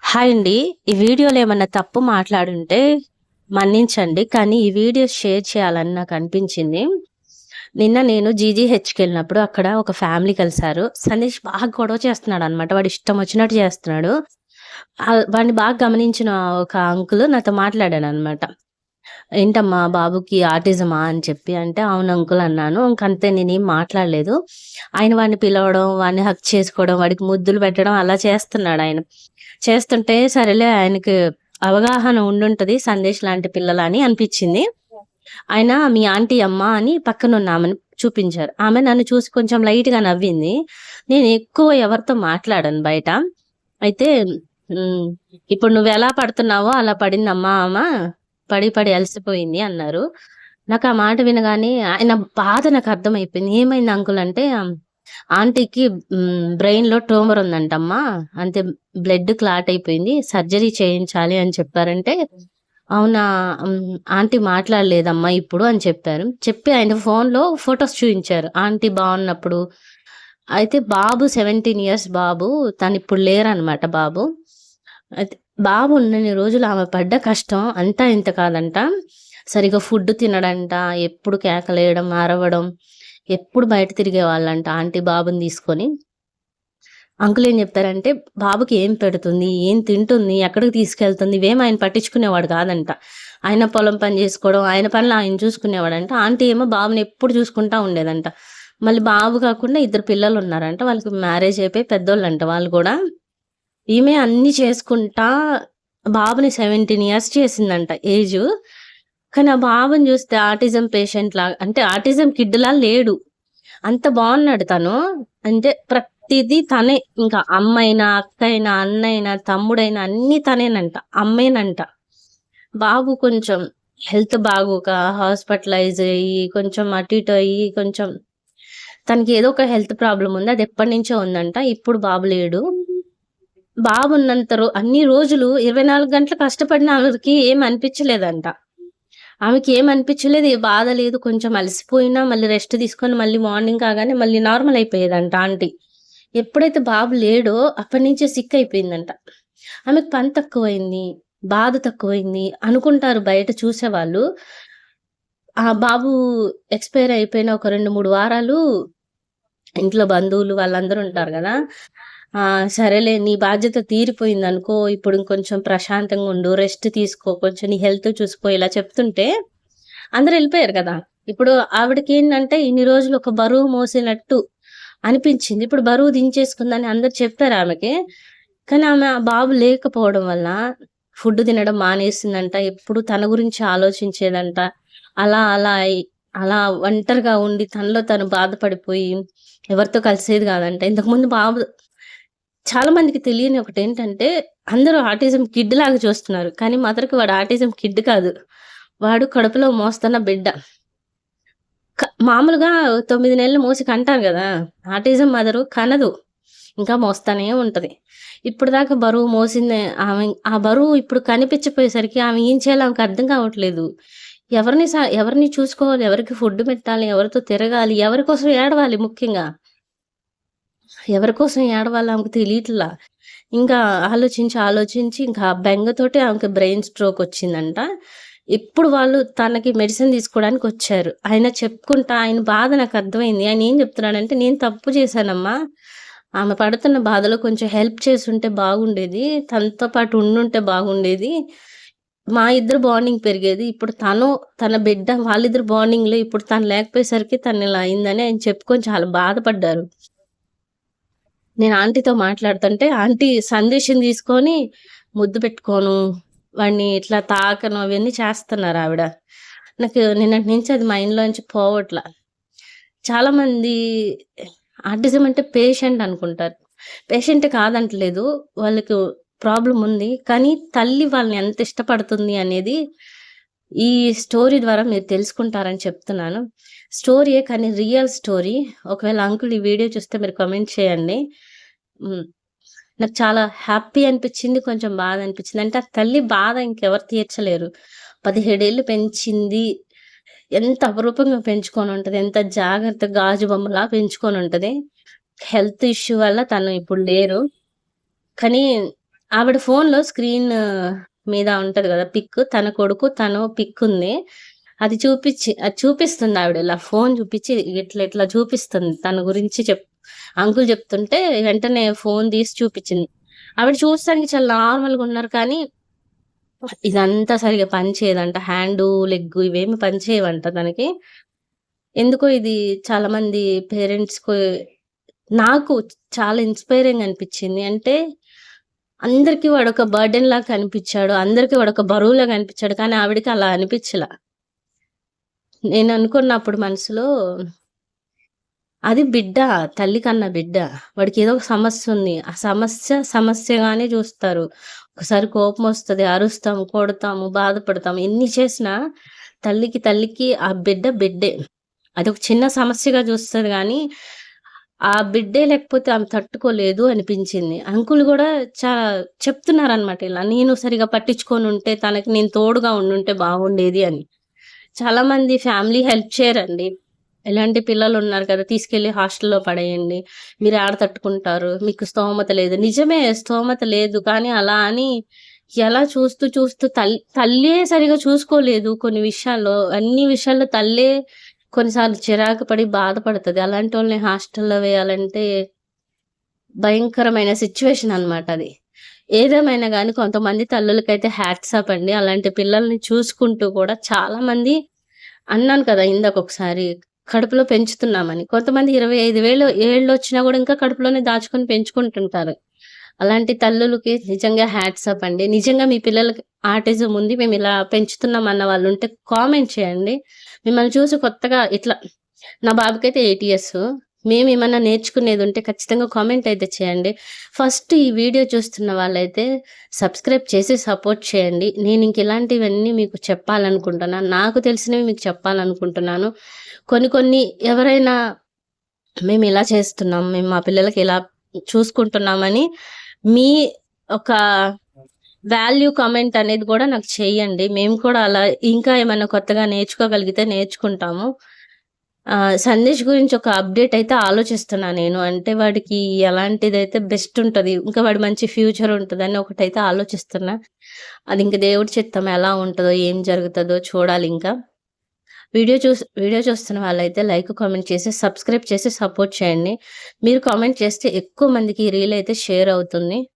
Hi అండి. ఈ వీడియోలో ఏమన్నా తప్పు మాట్లాడుంటే మన్నించండి. కానీ ఈ వీడియో షేర్ చేయాలని నాకనిపించింది. నిన్న నేను జీజీహెచ్‌కెళ్ళినప్పుడు అక్కడ ఒక ఫ్యామిలీ కలిసారు. సందేష్ బాగా గొడవ చేస్తున్నాడనమాట. వాడు ఇష్టం వచ్చినట్టు చేస్తున్నాడు. వాడిని బాగా గమనించిన ఒక అంకుల్ నాతో మాట్లాడాడనమాట. "ఏంటమ్మా బాబుకి ఆటిజమా?" అని చెప్పి అంటే, "అవును అంకుల్" అన్నాను. ఇంకంతే నేనేం మాట్లాడలేదు. ఆయన వాడిని పిలవడం, వాడిని హగ్ చేసుకోవడం, వాడికి ముద్దులు పెట్టడం అలా చేస్తున్నాడాయన. చేస్తుంటే సరేలే ఆయనకి అవగాహన ఉండుంటది సందేశ్ లాంటి పిల్లలని అనిపిచ్చింది. ఆయన మీ ఆంటీ అమ్మ అని పక్కనున్న ఆమెను చూపించారు. ఆమె నన్ను చూసి కొంచెం లైట్‌గా నవ్వింది. నేనెక్కువ ఎవరితో మాట్లాడను బయట. అయితే హ్మ్. "ఇప్పుడు నువ్వెలా పడుతున్నావో అలా పడిందమ్మా పడి పడి అలసిపోయింది" అన్నారు. నాకా మాట వినగానే ఆయన బాధ నాకర్థమైపోయింది. "ఏమైంది అంకుల్" అంటే ఆంటీకి బ్రెయిన్‌లో ట్యూమర్ ఉందంటమ్మా. అంతే బ్లడ్ క్లాట్ అయిపోయింది. సర్జరీ చేయించాలి అని చెప్పారంటే, అవునా! ఆంటీ మాట్లాడలేదమ్మా ఇప్పుడు అని చెప్పారు. చెప్పి ఆయన ఫోన్‌లో ఫోటోస్ చూయించారు. ఆంటీ బావున్నప్పుడు. అయితే బాబు 17 ఇయర్స్ బాబు. తనిప్పుడు లేరనమాట బాబు. అయితే బాబు ఉన్నన్ని రోజులు ఆమె పడ్డ కష్టం అంతా ఇంత కాదంట. సరిగ్గా ఫుడ్ తినడంట. ఎప్పుడు కేకలేయడం, అరవడం. ఎప్పుడు బయట తిరిగేవాళ్ళంట ఆంటీ బాబుని తీసుకొని. అంకుల్ ఏం చెప్పారంటే, బాబుకి ఏం పెడుతుంది? ఏం తింటుంది? ఎక్కడికి తీసుకెళ్తుంది? ఇవేమి ఆయన పట్టించుకునేవాడు కాదంట. ఆయన పొలం పని చేసుకోవడం, ఆయన పనులు ఆయన చూసుకునేవాడంట. ఆంటీ ఏమో బాబుని ఎప్పుడు చూసుకుంటా ఉండేదంట. మళ్ళీ బాబు కాకుండా ఇద్దరు పిల్లలున్నారంట. వాళ్ళకి మ్యారేజ్ అయిపోయి పెద్దోళ్ళంట వాళ్ళు గూడా. ఈమె అన్నీ చేసుకుంటా బాబుని 17 ఇయర్స్ చేసిందంట ఏజు. కానీ ఆ బాబుని చూస్తే ఆటిజం పేషెంట్ లాగా అంటే ఆటిజం కిడ్‌లా లేడు. అంత బావున్నాడు తను. అంటే ప్రతిదీ తనే. ఇంకా అమ్మయినా, అక్కయినా, అన్నయినా, తమ్ముడైనా అన్నీ తనేనంట. అమ్మేనంట. బాబు కొంచెం హెల్త్ బాగోక హాస్పిటలైజ్ అయ్యి, కొంచెం అటు ఇటు అయ్యి, కొంచెం తనకి ఏదో ఒక హెల్త్ ప్రాబ్లమ్ ఉంది. అది ఎప్పటినుంచో ఉందంట. ఇప్పుడు బాబు లేడు. బాబున్నంత అన్ని రోజులు 24 గంటలు కష్టపడిన ఆమెకి ఏమి అనిపించలేదంట. ఆమెకి ఏమి అనిపించలేదు. ఏ బాధ లేదు. కొంచెం అలసిపోయినా మళ్ళీ రెస్ట్ తీసుకొని మళ్ళీ మార్నింగ్ కాగానే మళ్ళీ నార్మల్ అయిపోయేదంట ఆంటీ. ఎప్పుడైతే బాబు లేడో అప్పటినుంచే సిక్ అయిపోయిందంట. ఆమెకు పని తక్కువైంది. బాధ తక్కువైంది అనుకుంటారు బయట చూసేవాళ్ళు. ఆ బాబు ఎక్స్‌పైర్ అయిపోయిన ఒక 2, 3 వారాలు ఇంట్లో బంధువులు వాళ్ళందరూ ఉంటారు గదా! సరేలే నీ బాధ్యత తీరిపోయిందనుకో. ఇప్పుడు ఇంకొంచెం ప్రశాంతంగా ఉండు. రెస్ట్ తీసుకో. కొంచెం నీ హెల్త్ చూసుకో ఇలా చెప్తుంటే అందరూ ఎళ్ళిపోయారు గదా! ఇప్పుడు ఆవిడకేంటంటే ఇన్ని రోజులు ఒక బరువు మోసినట్టు అనిపించింది. ఇప్పుడు బరువు దించేసుకుందని అందరూ చెప్పారామెకి. కానీ ఆమె ఆ బాబు లేకపోవడం వల్ల ఫుడ్ తినడం మానేసిందంట. ఎప్పుడు తన గురించి ఆలోచించేదంట. అలా అలా అలా ఒంటరిగా ఉండి తనలో తను బాధపడిపోయి ఎవరితో కలిసేది గాదంట. ఇంతకుముందు బాబు చాలా మందికి తెలియని ఒకటేంటంటే అందరూ ఆటిజం కిడ్ లాగా చూస్తున్నారు. కానీ మదర్‌కి వాడు ఆటిజం కిడ్ కాదు. వాడు కడుపులో మోస్తున్న బిడ్డ. మామూలుగా 9 నెలలు మోసి కంటారు గదా! ఆటిజం మదరు కనదు. ఇంకా మోస్తానే ఉంటది. ఇప్పటిదాకా బరువు మోసిందే ఆమె ఆ బరువు ఇప్పుడు కనిపించపోయేసరికి ఆమె ఏం చేయాలో ఆమెకు అర్థం కావట్లేదు. ఎవరిని చూసుకోవాలి? ఎవరికి ఫుడ్ పెట్టాలి? ఎవరితో తిరగాలి? ఎవరి కోసం ఏడవాలి ముఖ్యంగా? ఎవరి కోసం ఏడవాలో ఆమెకు తెలియట్లా. ఇంకా ఆలోచించి, ఆలోచించి ఇంకా ఆ బెంగతోటి ఆమెకి బ్రెయిన్ స్ట్రోక్ వచ్చిందంట. ఇప్పుడు వాళ్ళు తనకి మెడిసిన్ తీసుకోవడానికొచ్చారు. ఆయన చెప్పుకుంటా ఆయన బాధ నాకర్థమైంది. ఆయనేం చెప్తున్నాడంటే, "నేను తప్పు చేశానమ్మా. ఆమె పడుతున్న బాధలో కొంచెం హెల్ప్ చేసుంటే బాగుండేది. తనతో పాటు ఉండుంటే బాగుండేది. మా ఇద్దరి బాండింగ్ పెరిగేది. ఇప్పుడు తన బిడ్డ వాళ్ళిద్దరి బాండింగ్‌లో ఇప్పుడు తను లేకపోయేసరికి తనిలా అయిందని" ఆయన చెప్పుకొని చాలా బాధపడ్డారు. నేను ఆంటీతో మాట్లాడుతుంటే, ఆంటీ సందేశం తీసుకొని ముద్దు పెట్టుకోను, వాడిని ఇట్లా తాకను అవన్నీ చేస్తున్నారావిడ. నాకు నిన్నటి నుంచి అది మైండ్‌లోంచి పోవట్ల. చాలామంది ఆటిజం అంటే పేషెంట్ అనుకుంటారు. పేషెంట్ కాదంటలేదు. వాళ్ళకు ప్రాబ్లమ్ ఉంది. కానీ తల్లి వాళ్ళని ఎంత ఇష్టపడుతుంది అనేది ఈ స్టోరీ ద్వారా మీరు తెలుసుకుంటారని చెప్తున్నాను. స్టోరీయే కానీ రియల్ స్టోరీ. ఒకవేళ అంకుల్ ఈ వీడియో చూస్తే మీరు కామెంట్ చేయండి. హ్మ్. నాకు చాలా హ్యాపీ అనిపిచ్చింది. కొంచెం బాధ అనిపిచ్చింది. అంటే ఆ తల్లి బాధ ఇంకెవరు తీర్చలేరు. 17 ఏళ్ళు పెంచింది. ఎంత అపురూపంగా పెంచుకొనుంటది. ఎంత జాగ్రత్తగా గాజు బొమ్మలా పెంచుకొనుంటది. హెల్త్ ఇష్యూ వల్ల తను ఇప్పుడు లేరు. కానీ ఆవిడ ఫోన్‌లో స్క్రీన్ మీద ఉంటది గదా! పిక్. తన కొడుకు, తను పిక్ ఉంది. అది చూపిస్తుంది ఆవిడ. ఇలా ఫోన్ చూపిచ్చి ఇట్లా ఇట్లా చూపిస్తుంది. తన గురించి అంకుల్ చెప్తుంటే వెంటనే ఫోన్ తీసి చూపిచ్చింది. ఆవిడ చూస్తానికి చాలా నార్మల్‌గా ఉన్నారు కానీ, ఇదంతా సరిగ్గా పని చేయదంట. హ్యాండు, లెగ్గు ఇవేమి పని చేయవంట తనకి. ఎందుకో ఇది చాలా మంది పేరెంట్స్‌కు నాకు చాలా ఇన్‌స్పైరింగ్ అనిపిచ్చింది. అంటే అందరికి వాడొక బర్డెన్‌లాగా కనిపిచ్చాడు. అందరికి వాడొక బరువులాగా అనిపిచ్చాడు. కానీ ఆవిడకి అలా అనిపిచ్చలా. నేననుకున్నప్పుడు మనసులో అది బిడ్డ, తల్లి కన్న బిడ్డ. వాడికేదో ఒక సమస్యుంది. ఆ సమస్యగానే జూస్తారు. ఒకసారి కోపమొస్తది, అరుస్తాము, కొడతాము, బాధపడతాము. ఎన్ని చేసినా తల్లికి ఆ బిడ్డ బిడ్డే. అదొక చిన్న సమస్యగా జూస్తది గానీ, ఆ బిడ్డే లేకపోతే ఆమె తట్టుకోలేదు అనిపించింది. అంకుల్ గూడా చా చెప్తున్నారనమాట ఇలా. నేను సరిగ్గా పట్టించుకొనుంటే, తనకి నేను తోడుగా ఉండుంటే బాగుండేది అని. చాలా మంది ఫ్యామిలీ హెల్ప్ చేయరండి. ఇలాంటి పిల్లలున్నారు కదా! తీసుకెళ్ళి హాస్టల్‌లో పడేయండి. మీరేడ తట్టుకుంటారు? మీకు స్తోమత లేదు. నిజమే స్తోమత లేదు. కానీ అలా అని ఎలా చూస్తూ తల్లే సరిగ్గా చూసుకోలేదు కొన్ని విషయాల్లో. అన్ని విషయాల్లో తల్లే కొన్నిసార్లు చిరాకు పడి బాధపడతది. అలాంటోళ్ళని హాస్టల్‌లో వేయాలంటే భయంకరమైన సిట్యుయేషన్ అన్నమాట అది. ఏదేమైనా గానీ కొంతమంది తల్లులకైతే హ్యాట్స్ ఆఫ్ అండి. అలాంటి పిల్లల్ని చూసుకుంటూ కూడా చాలా మంది అన్నాను కదా! ఇందాకొకసారి కడుపులో పెంచుతున్నామని. కొంతమంది 25,000 ఏళ్ళొచ్చినా గూడా ఇంకా కడుపులోనే దాచుకొని పెంచుకుంటుంటారు. అలాంటి తల్లులకి నిజంగా హ్యాట్స్ ఆఫ్ అండి. నిజంగా మీ పిల్లలకి ఆటిజం ఉంది. మేమిలా పెంచుతున్నాం అన్న వాళ్ళుంటే కామెంట్ చేయండి. మిమ్మల్ని చూసి కొత్తగా ఇట్లా నా బాబుకైతే 8 ఇయర్స్. మేమేమన్నా నేర్చుకునేదుంటే ఖచ్చితంగా కామెంట్ అయితే చేయండి. ఫస్ట్ ఈ వీడియో చూస్తున్న వాళ్ళైతే సబ్స్క్రైబ్ చేసి సపోర్ట్ చేయండి. నేనింక ఇలాంటివన్నీ మీకు చెప్పాలనుకుంటున్నాను. నాకు తెలిసినవి మీకు చెప్పాలనుకుంటున్నాను. కొన్ని ఎవరైనా మేమిలా చేస్తున్నాం, మేము మా పిల్లలకి ఇలా చూసుకుంటున్నామని మీ ఒక వాల్యూ కామెంట్ అనేది గూడా నాకు చెయ్యండి. మేము కూడా అలా ఇంకా ఏమన్నా కొత్తగా నేర్చుకోగలిగితే నేర్చుకుంటాము. సందేశ్ గురించి ఒక అప్డేట్ అయితే ఆలోచిస్తున్నా నేను. అంటే వాడికి ఎలాంటిదైతే బెస్ట్ ఉంటది. ఇంకా వాడి మంచి ఫ్యూచర్ ఉంటదని ఒకటైతే ఆలోచిస్తున్నా. అది ఇంక దేవుడి చిత్తం ఎలా ఉంటదో, ఏం జరుగుతదో చూడాలింకా. వీడియో చూస్తున్న వాళ్ళైతే లైక్, కామెంట్ చేసి, సబ్స్క్రైబ్ చేసి సపోర్ట్ చేయండి. మీరు కామెంట్ చేస్తే ఎక్కువ మందికి ఈ రీల్ అయితే షేర్ అవుతుంది.